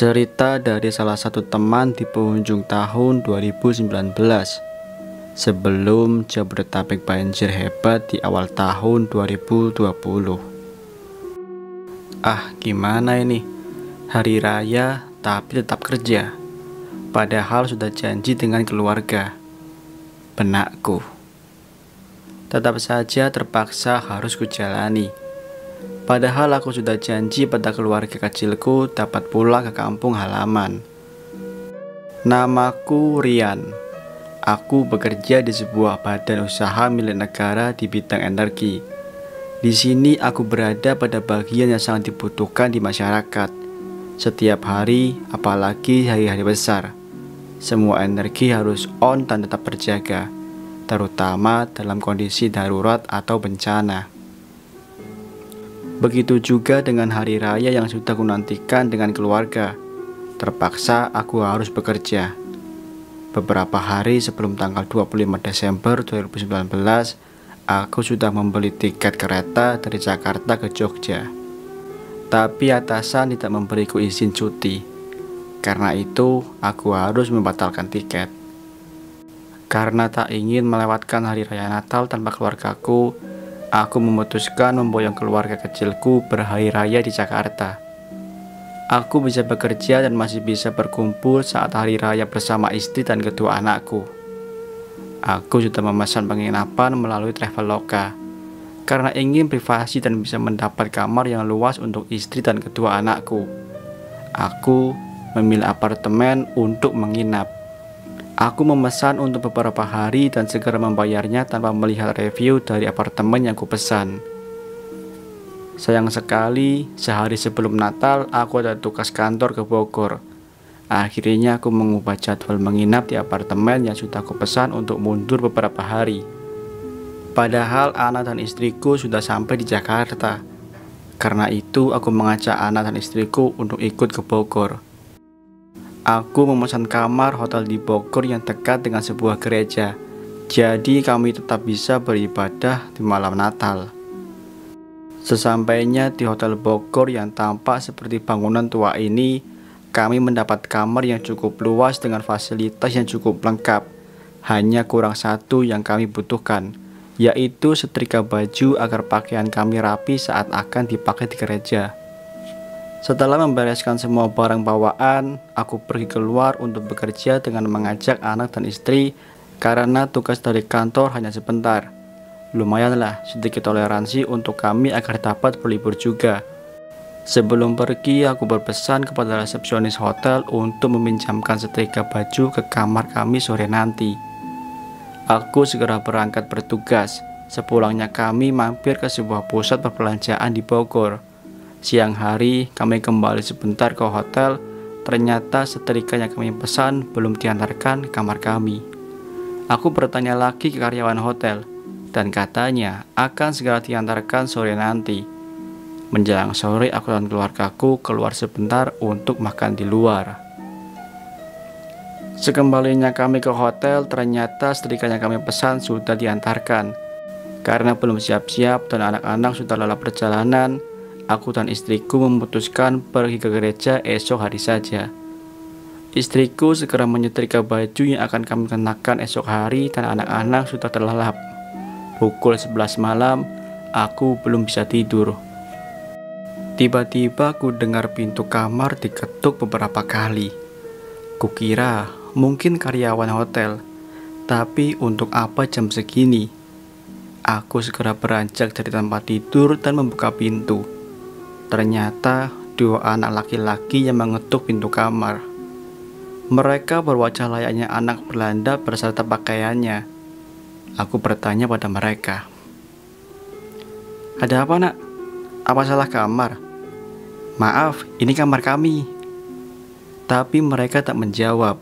Cerita dari salah satu teman di penghujung tahun 2019 sebelum Jabodetabek banjir hebat di awal tahun 2020. Gimana ini? Hari raya tapi tetap kerja. Padahal sudah janji dengan keluarga. Benakku. Tetap saja terpaksa harus kujalani. Padahal aku sudah janji pada keluarga kecilku dapat pulang ke kampung halaman. Namaku Rian. Aku bekerja di sebuah badan usaha milik negara di bidang energi. Di sini aku berada pada bagian yang sangat dibutuhkan di masyarakat. Setiap hari, apalagi hari-hari besar, semua energi harus on dan tetap terjaga, terutama dalam kondisi darurat atau bencana. Begitu juga dengan hari raya yang sudah kunantikan dengan keluarga. Terpaksa aku harus bekerja. Beberapa hari sebelum tanggal 25 Desember 2019, aku sudah membeli tiket kereta dari Jakarta ke Jogja. Tapi atasan tidak memberiku izin cuti. Karena itu, aku harus membatalkan tiket. Karena tak ingin melewatkan hari raya Natal tanpa keluargaku, aku memutuskan memboyong keluarga kecilku berhari raya di Jakarta. Aku bisa bekerja dan masih bisa berkumpul saat hari raya bersama istri dan kedua anakku. Aku sudah memesan penginapan melalui Traveloka karena ingin privasi dan bisa mendapat kamar yang luas untuk istri dan kedua anakku. Aku memilih apartemen untuk menginap. Aku memesan untuk beberapa hari dan segera membayarnya tanpa melihat review dari apartemen yang kupesan. Sayang sekali, sehari sebelum Natal aku ada tugas kantor ke Bogor. Akhirnya aku mengubah jadwal menginap di apartemen yang sudah kupesan untuk mundur beberapa hari. Padahal anak dan istriku sudah sampai di Jakarta. Karena itu aku mengajak anak dan istriku untuk ikut ke Bogor. Aku memesan kamar hotel di Bogor yang dekat dengan sebuah gereja. Jadi kami tetap bisa beribadah di malam Natal. Sesampainya di hotel Bogor yang tampak seperti bangunan tua ini, kami mendapat kamar yang cukup luas dengan fasilitas yang cukup lengkap. Hanya kurang satu yang kami butuhkan, yaitu setrika baju agar pakaian kami rapi saat akan dipakai di gereja. Setelah membereskan semua barang bawaan, aku pergi keluar untuk bekerja dengan mengajak anak dan istri karena tugas dari kantor hanya sebentar. Lumayanlah sedikit toleransi untuk kami agar dapat berlibur juga. Sebelum pergi, aku berpesan kepada resepsionis hotel untuk meminjamkan setrika baju ke kamar kami sore nanti. Aku segera berangkat bertugas. Sepulangnya kami mampir ke sebuah pusat perbelanjaan di Bogor. Siang hari kami kembali sebentar ke hotel. Ternyata setrika yang kami pesan belum diantarkan ke kamar kami. Aku bertanya lagi ke karyawan hotel, dan katanya akan segera diantarkan sore nanti. Menjelang sore aku dan keluargaku keluar sebentar untuk makan di luar. Sekembalinya kami ke hotel, ternyata setrika yang kami pesan sudah diantarkan. Karena belum siap-siap dan anak-anak sudah lelah perjalanan, aku dan istriku memutuskan pergi ke gereja esok hari saja. Istriku segera menyetrika baju yang akan kami kenakan esok hari dan anak-anak sudah terlelap. Pukul 11 malam, aku belum bisa tidur. Tiba-tiba ku dengar pintu kamar diketuk beberapa kali. Kukira mungkin karyawan hotel, tapi untuk apa jam segini? Aku segera beranjak dari tempat tidur dan membuka pintu. Ternyata dua anak laki-laki yang mengetuk pintu kamar. Mereka berwajah layaknya anak Belanda beserta pakaiannya. Aku bertanya pada mereka, "Ada apa, Nak? Apa salah kamar?" "Maaf, ini kamar kami." Tapi mereka tak menjawab.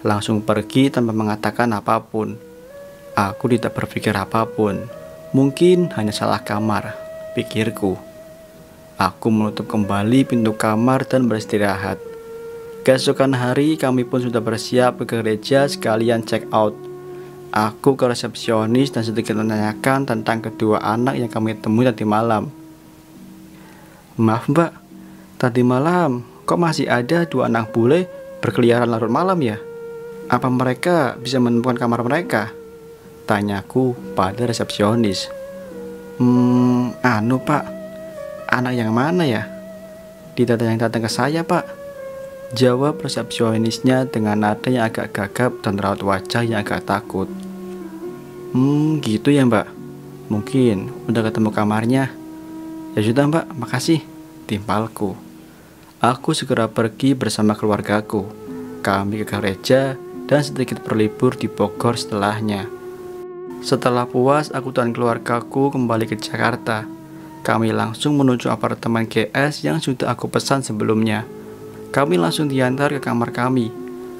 Langsung pergi tanpa mengatakan apapun. Aku tidak berpikir apapun. Mungkin hanya salah kamar, pikirku. Aku menutup kembali pintu kamar dan beristirahat. Keesokan hari kami pun sudah bersiap ke gereja sekalian check out. Aku ke resepsionis dan sedikit menanyakan tentang kedua anak yang kami temui tadi malam. "Maaf Mbak, tadi malam kok masih ada dua anak bule berkeliaran larut malam ya? Apa mereka bisa menemukan kamar mereka? Tanyaku pada resepsionis. Anu pak, anak yang mana ya? Yang datang ke saya pak, jawab resepsionisnya dengan nada yang agak gagap dan raut wajah yang agak takut. Gitu ya mbak, mungkin udah ketemu kamarnya. Ya sudah mbak, makasih, timpalku. Aku segera pergi bersama keluargaku. Kami ke gereja dan sedikit berlibur di Bogor setelahnya. Setelah puas, aku dan keluargaku kembali ke Jakarta. Kami langsung menuju apartemen GS yang sudah aku pesan sebelumnya. Kami langsung diantar ke kamar kami.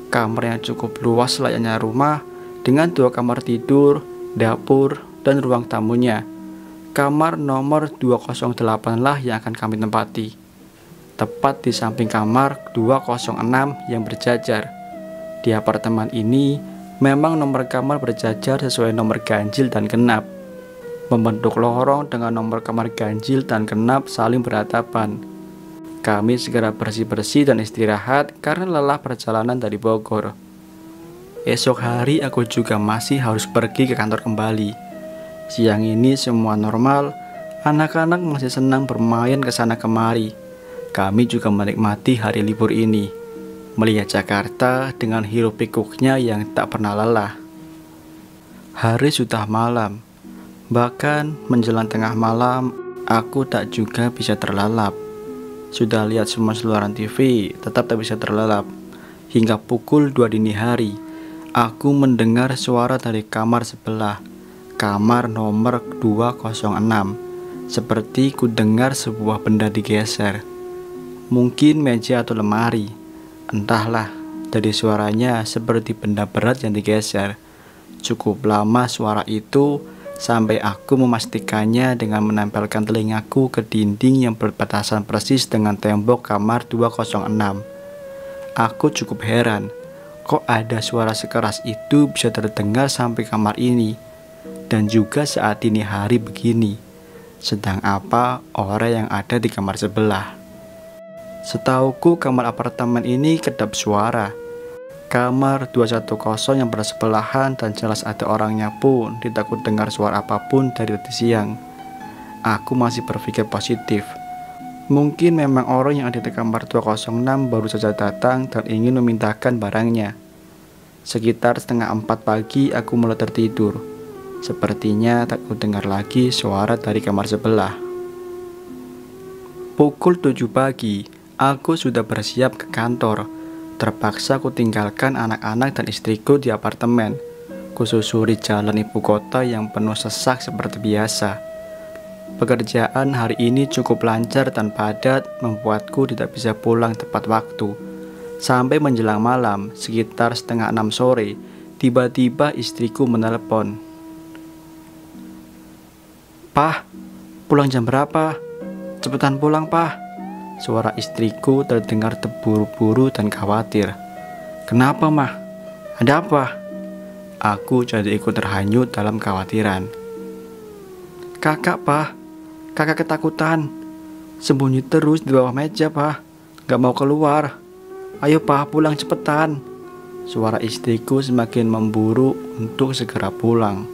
Kamar yang cukup luas layaknya rumah, dengan 2 kamar tidur, dapur, dan ruang tamunya. Kamar nomor 208 lah yang akan kami tempati, tepat di samping kamar 206 yang berjajar. Di apartemen ini memang nomor kamar berjajar sesuai nomor ganjil dan genap. Membentuk lorong dengan nomor kamar ganjil dan genap saling berhadapan. Kami segera bersih-bersih dan istirahat karena lelah perjalanan dari Bogor. Esok hari aku juga masih harus pergi ke kantor kembali. Siang ini semua normal, anak-anak masih senang bermain ke sana kemari. Kami juga menikmati hari libur ini, melihat Jakarta dengan hiruk pikuknya yang tak pernah lelah. Hari sudah malam, bahkan menjelang tengah malam, aku tak juga bisa terlelap. Sudah lihat semua siaran TV, tetap tak bisa terlelap. Hingga pukul 2 dini hari, aku mendengar suara dari kamar sebelah, kamar nomor 206. Seperti ku dengar sebuah benda digeser. Mungkin meja atau lemari, entahlah. Dari suaranya seperti benda berat yang digeser. Cukup lama suara itu sampai aku memastikannya dengan menempelkan telingaku ke dinding yang berbatasan persis dengan tembok kamar 206. Aku cukup heran, kok ada suara sekeras itu bisa terdengar sampai kamar ini, dan juga saat dini hari begini. Sedang apa orang yang ada di kamar sebelah? Setauku kamar apartemen ini kedap suara. Kamar 210 yang bersebelahan dan jelas ada orangnya pun tidak ku dengar suara apapun dari tadi siang. Aku masih berpikir positif. Mungkin memang orang yang ada di kamar 206 baru saja datang dan ingin memindahkan barangnya. Sekitar 3:30 pagi aku mulai tertidur. Sepertinya tak ku dengar lagi suara dari kamar sebelah. Pukul 7 pagi, aku sudah bersiap ke kantor. Terpaksa ku tinggalkan anak-anak dan istriku di apartemen. Kususuri jalan ibu kota yang penuh sesak seperti biasa. Pekerjaan hari ini cukup lancar dan padat, membuatku tidak bisa pulang tepat waktu. Sampai menjelang malam, sekitar 5:30 sore, tiba-tiba istriku menelepon. "Pah, pulang jam berapa? Cepetan pulang, Pah." Suara istriku terdengar terburu-buru dan khawatir. "Kenapa, Mah? Ada apa?" Aku jadi ikut terhanyut dalam kekhawatiran. "Kakak, Pah. Kakak ketakutan. Sembunyi terus di bawah meja, Pah. Gak mau keluar. Ayo, Pah, pulang cepetan." Suara istriku semakin memburu untuk segera pulang.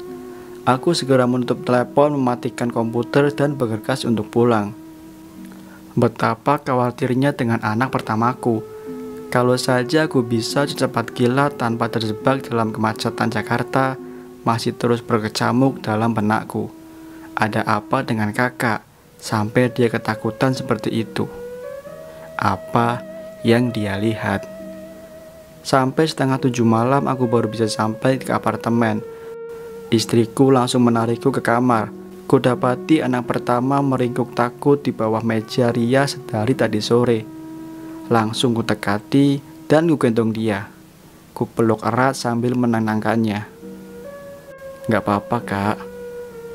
Aku segera menutup telepon, mematikan komputer, dan bergegas untuk pulang. Betapa khawatirnya dengan anak pertamaku. Kalau saja aku bisa secepat kilat tanpa terjebak dalam kemacetan Jakarta, masih terus berkecamuk dalam benakku. Ada apa dengan kakak sampai dia ketakutan seperti itu? Apa yang dia lihat? Sampai 6:30 malam aku baru bisa sampai ke apartemen. Istriku langsung menarikku ke kamar. Kudapati anak pertama meringkuk takut di bawah meja rias dari tadi sore. Langsung kudekati dan kugendong dia. Kupeluk erat sambil menenangkannya. "Gak apa-apa, Kak.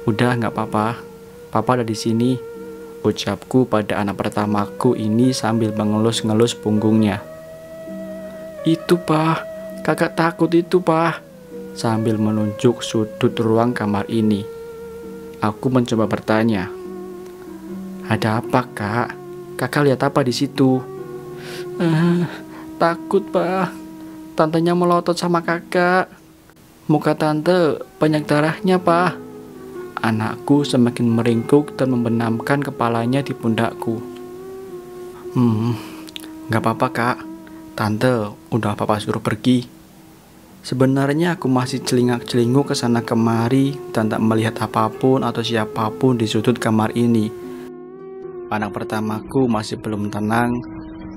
Udah gak apa-apa. Papa ada di sini," ucapku pada anak pertamaku ini sambil mengelus-ngelus punggungnya. "Itu, Pah. Kakak takut itu, Pah," sambil menunjuk sudut ruang kamar ini. Aku mencoba bertanya. "Ada apa, Kak? Kakak lihat apa di situ?" Takut, Pak. Tantenya melotot sama kakak. Muka tante banyak darahnya, Pak. Anakku semakin meringkuk dan membenamkan kepalanya di pundakku. Gak apa-apa, Kak. Tante udah papa suruh pergi. Sebenarnya aku masih celingak-celinguk kesana kemari dan tak melihat apapun atau siapapun di sudut kamar ini. Anak pertamaku masih belum tenang,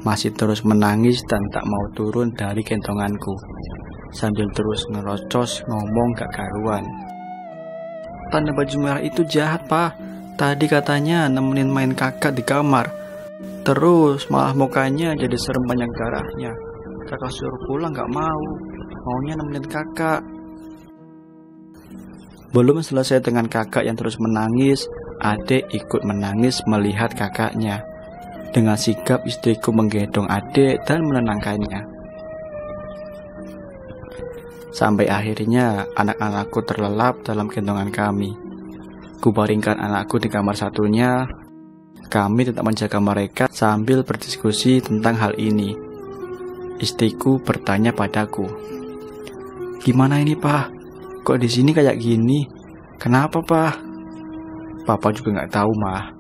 masih terus menangis dan tak mau turun dari kentonganku, sambil terus ngerocos ngomong gak karuan. Tanda baju merah itu jahat, Pak. Tadi katanya nemenin main kakak di kamar. Terus malah mukanya jadi serem banyak darahnya. Kakak suruh pulang gak mau, maunya nemenin kakak. Belum selesai dengan kakak yang terus menangis, adik ikut menangis melihat kakaknya. Dengan sikap istriku menggendong adik dan menenangkannya. Sampai akhirnya anak-anakku terlelap dalam gendongan kami. Kubaringkan anakku di kamar satunya. Kami tetap menjaga mereka sambil berdiskusi tentang hal ini. Istriku bertanya padaku, "Gimana ini, Pak? Kok di sini kayak gini? Kenapa, Pak?" Papa juga nggak tahu, Mah.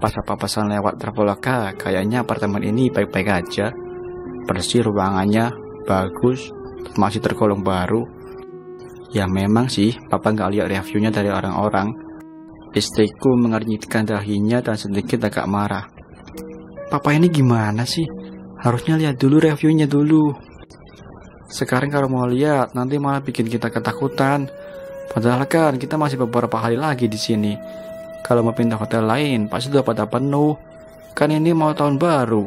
Pas Papa pesan lewat Traveloka, kayaknya apartemen ini baik-baik aja. Bersih ruangannya, bagus, masih tergolong baru. Ya memang sih, Papa nggak lihat reviewnya dari orang-orang. Istriku mengernyitkan dahinya dan sedikit agak marah. "Papa ini gimana sih? Harusnya lihat dulu reviewnya dulu. Sekarang kalau mau lihat, nanti malah bikin kita ketakutan. Padahal kan kita masih beberapa hari lagi di sini. Kalau mau pindah hotel lain, pasti udah pada penuh. Kan ini mau tahun baru."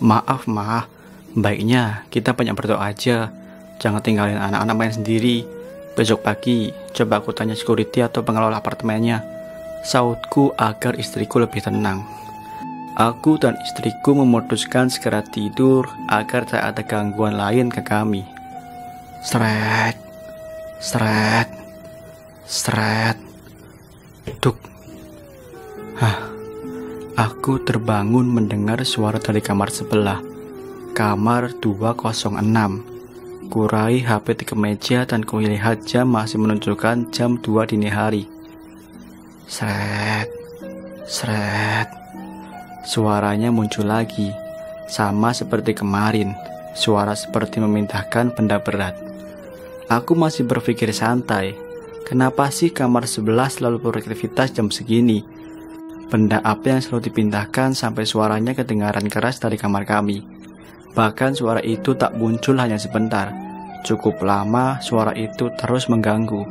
"Maaf, Ma. Baiknya kita banyak berdoa aja. Jangan tinggalin anak-anak main sendiri. Besok pagi, coba aku tanya security atau pengelola apartemennya," sautku agar istriku lebih tenang. Aku dan istriku memutuskan segera tidur agar tak ada gangguan lain ke kami. Sret, sret, sret, duk. Aku terbangun mendengar suara dari kamar sebelah, kamar 206. Kurai HP di kemeja dan kulihat jam masih menunjukkan jam 2 dini hari. Sret, sret. Suaranya muncul lagi, sama seperti kemarin. Suara seperti memindahkan benda berat. Aku masih berpikir santai. Kenapa sih kamar sebelah selalu beraktivitas jam segini? Benda apa yang selalu dipindahkan sampai suaranya kedengaran keras dari kamar kami? Bahkan suara itu tak muncul hanya sebentar. Cukup lama suara itu terus mengganggu.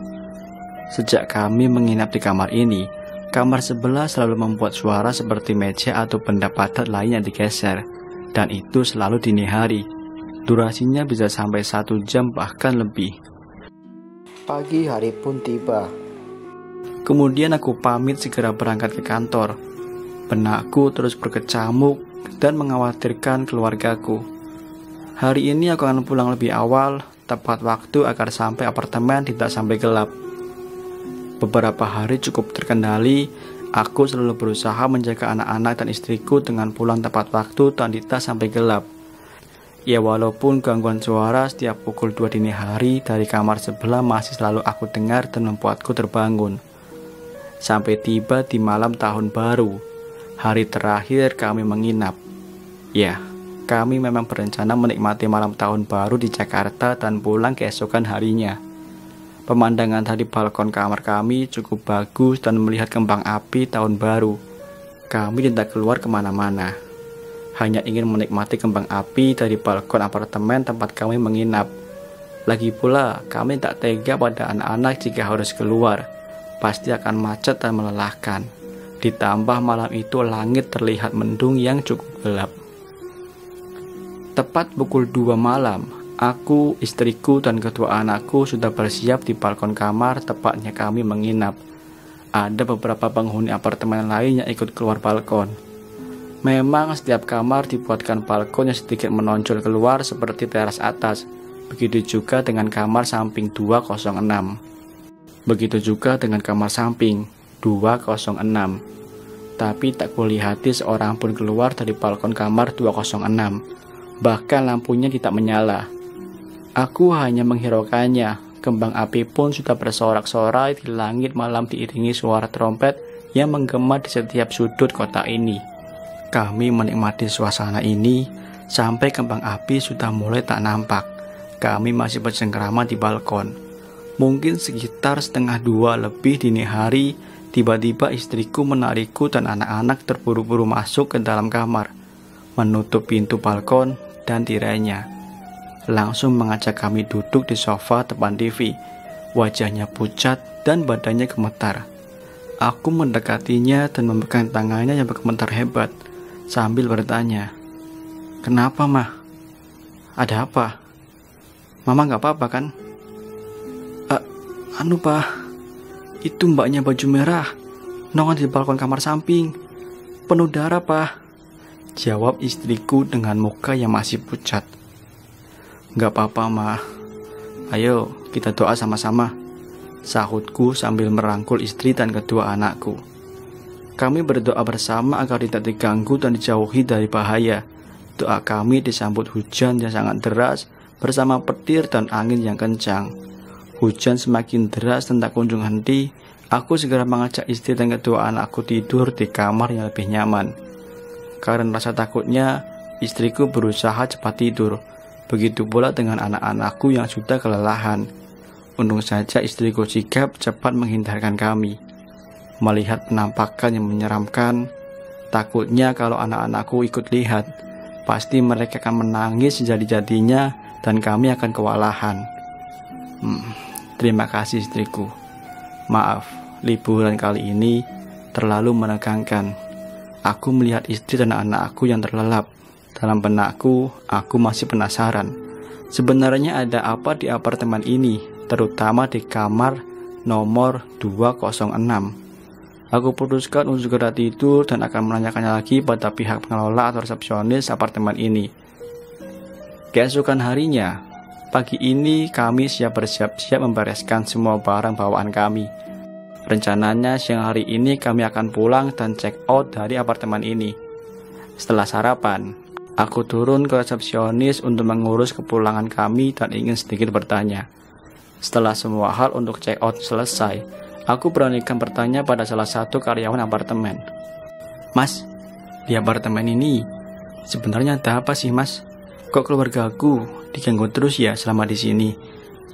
Sejak kami menginap di kamar ini, kamar sebelah selalu membuat suara seperti meja atau benda padat lain yang digeser. Dan itu selalu dini hari. Durasinya bisa sampai 1 jam bahkan lebih. Pagi hari pun tiba. Kemudian aku pamit segera berangkat ke kantor. Benakku terus berkecamuk dan mengkhawatirkan keluargaku. Hari ini aku akan pulang lebih awal, tepat waktu agar sampai apartemen tidak sampai gelap. Beberapa hari cukup terkendali. Aku selalu berusaha menjaga anak-anak dan istriku dengan pulang tepat waktu dan tidak sampai gelap. Ya walaupun gangguan suara setiap pukul 2 dini hari dari kamar sebelah masih selalu aku dengar dan membuatku terbangun. Sampai tiba di malam tahun baru, hari terakhir kami menginap. Ya, kami memang berencana menikmati malam tahun baru di Jakarta dan pulang keesokan harinya. Pemandangan dari balkon kamar kami cukup bagus dan melihat kembang api tahun baru. Kami tidak keluar kemana-mana. Hanya ingin menikmati kembang api dari balkon apartemen tempat kami menginap. Lagi pula, kami tak tega pada anak-anak jika harus keluar. Pasti akan macet dan melelahkan. Ditambah malam itu langit terlihat mendung yang cukup gelap. Tepat pukul 2 malam, aku, istriku, dan kedua anakku sudah bersiap di balkon kamar tepatnya kami menginap. Ada beberapa penghuni apartemen lain yang ikut keluar balkon. Memang setiap kamar dibuatkan balkon yang sedikit menonjol keluar seperti teras atas. Begitu juga dengan kamar samping 206. Begitu juga dengan kamar samping 206. tapi tak kulihati seorang pun keluar dari balkon kamar 206. Bahkan lampunya tidak menyala. Aku hanya menghiraukannya. Kembang api pun sudah bersorak-sorai di langit malam diiringi suara trompet yang menggema di setiap sudut kota ini. Kami menikmati suasana ini sampai kembang api sudah mulai tak nampak. Kami masih bercengkrama di balkon. Mungkin sekitar 1:30 lebih dini hari, tiba-tiba istriku menarikku dan anak-anak terburu-buru masuk ke dalam kamar, menutup pintu balkon dan tirainya. Langsung mengajak kami duduk di sofa depan TV. Wajahnya pucat dan badannya gemetar. Aku mendekatinya dan memegang tangannya yang bergemetar hebat sambil bertanya, "Kenapa, Mah? Ada apa? Mama gak apa-apa kan?" Anu, Pak, itu mbaknya baju merah nongol di balkon kamar samping. Penuh darah, Pak," jawab istriku dengan muka yang masih pucat. "Gak apa-apa, Mah. Ayo kita doa sama-sama," sahutku sambil merangkul istri dan kedua anakku. Kami berdoa bersama agar tidak diganggu dan dijauhi dari bahaya. Doa kami disambut hujan yang sangat deras bersama petir dan angin yang kencang. Hujan semakin deras dan tak kunjung henti. Aku segera mengajak istri dan kedua anakku tidur di kamar yang lebih nyaman. Karena rasa takutnya, istriku berusaha cepat tidur. Begitu pula dengan anak-anakku yang sudah kelelahan. Untung saja istriku sigap cepat menghindarkan kami. Melihat penampakan yang menyeramkan, takutnya kalau anak-anakku ikut lihat, pasti mereka akan menangis sejadi-jadinya dan kami akan kewalahan. Terima kasih istriku. Maaf, liburan kali ini terlalu menegangkan. Aku melihat istri dan anak-aku yang terlelap. Dalam benakku, aku masih penasaran. Sebenarnya ada apa di apartemen ini, terutama di kamar nomor 206. Aku putuskan untuk segera tidur dan akan menanyakannya lagi pada pihak pengelola atau resepsionis apartemen ini. Keesokan harinya, pagi ini kami bersiap-siap membereskan semua barang bawaan kami. Rencananya siang hari ini kami akan pulang dan check out dari apartemen ini. Setelah sarapan, aku turun ke resepsionis untuk mengurus kepulangan kami dan ingin sedikit bertanya. Setelah semua hal untuk check out selesai, aku beranikan bertanya pada salah satu karyawan apartemen. "Mas, di apartemen ini sebenarnya ada apa sih, Mas? Kok keluargaku diganggu terus ya selama di sini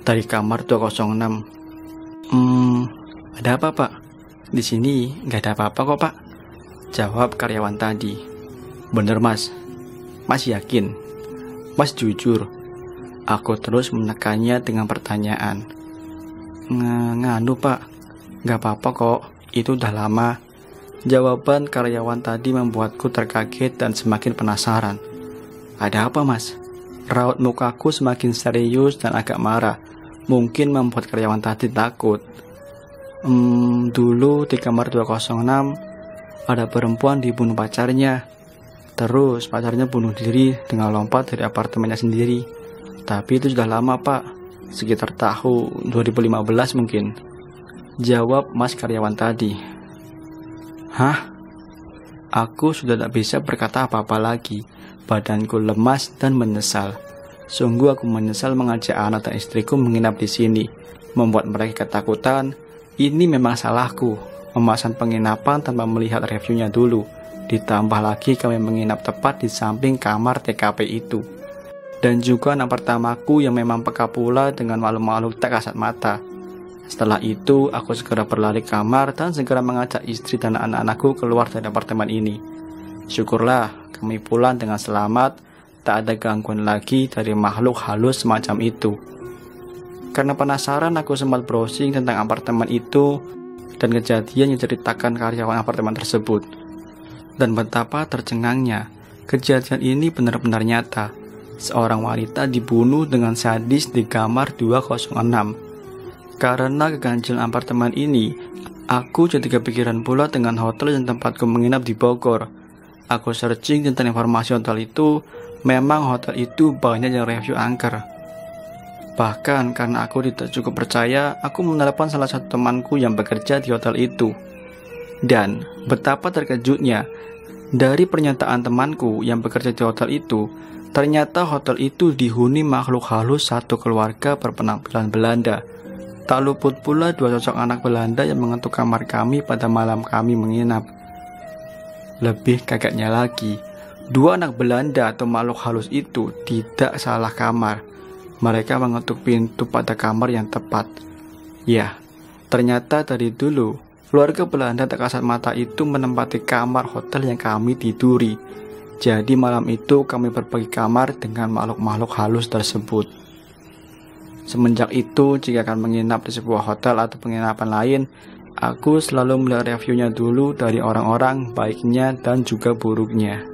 dari kamar 206?" Ada apa, Pak? Di sini nggak ada apa-apa kok, Pak," jawab karyawan tadi. "Bener, Mas. Mas yakin? Mas jujur?" Aku terus menekannya dengan pertanyaan. Nganu, Pak. Nggak apa-apa kok, itu udah lama." Jawaban karyawan tadi membuatku terkaget dan semakin penasaran. "Ada apa, Mas?" Raut mukaku semakin serius dan agak marah. Mungkin membuat karyawan tadi takut. Dulu di kamar 206 ada perempuan dibunuh pacarnya. Terus pacarnya bunuh diri dengan lompat dari apartemennya sendiri. Tapi itu sudah lama, Pak. Sekitar tahun 2015 mungkin, jawab mas karyawan tadi. "Hah?" Aku sudah tak bisa berkata apa-apa lagi. Badanku lemas dan menyesal. Sungguh aku menyesal mengajak anak dan istriku menginap di sini, membuat mereka ketakutan. Ini memang salahku, memesan penginapan tanpa melihat reviewnya dulu. Ditambah lagi kami menginap tepat di samping kamar TKP itu. Dan juga anak pertamaku yang memang peka pula dengan makhluk-makhluk tak kasat mata. Setelah itu, aku segera berlari kamar dan segera mengajak istri dan anak-anakku keluar dari apartemen ini. Syukurlah, kami pulang dengan selamat, tak ada gangguan lagi dari makhluk halus semacam itu. Karena penasaran, aku sempat browsing tentang apartemen itu dan kejadian yang diceritakan karyawan apartemen tersebut. Dan betapa tercengangnya, kejadian ini benar-benar nyata. Seorang wanita dibunuh dengan sadis di kamar 206. Karena keganjilan apartemen ini, aku jadi kepikiran pula dengan hotel yang tempatku menginap di Bogor. Aku searching tentang informasi hotel itu, memang hotel itu banyak yang review angker. Bahkan karena aku tidak cukup percaya, aku menelepon salah satu temanku yang bekerja di hotel itu. Dan betapa terkejutnya, dari pernyataan temanku yang bekerja di hotel itu, ternyata hotel itu dihuni makhluk halus satu keluarga berpenampilan Belanda. Tak luput pula dua sosok anak Belanda yang mengetuk kamar kami pada malam kami menginap. Lebih kagetnya lagi, dua anak Belanda atau makhluk halus itu tidak salah kamar. Mereka mengetuk pintu pada kamar yang tepat. Ya, ternyata dari dulu keluarga Belanda tak kasat mata itu menempati kamar hotel yang kami tiduri. Jadi malam itu kami berbagi kamar dengan makhluk-makhluk halus tersebut. Semenjak itu, jika akan menginap di sebuah hotel atau penginapan lain, aku selalu melihat reviewnya dulu dari orang-orang, baiknya dan juga buruknya.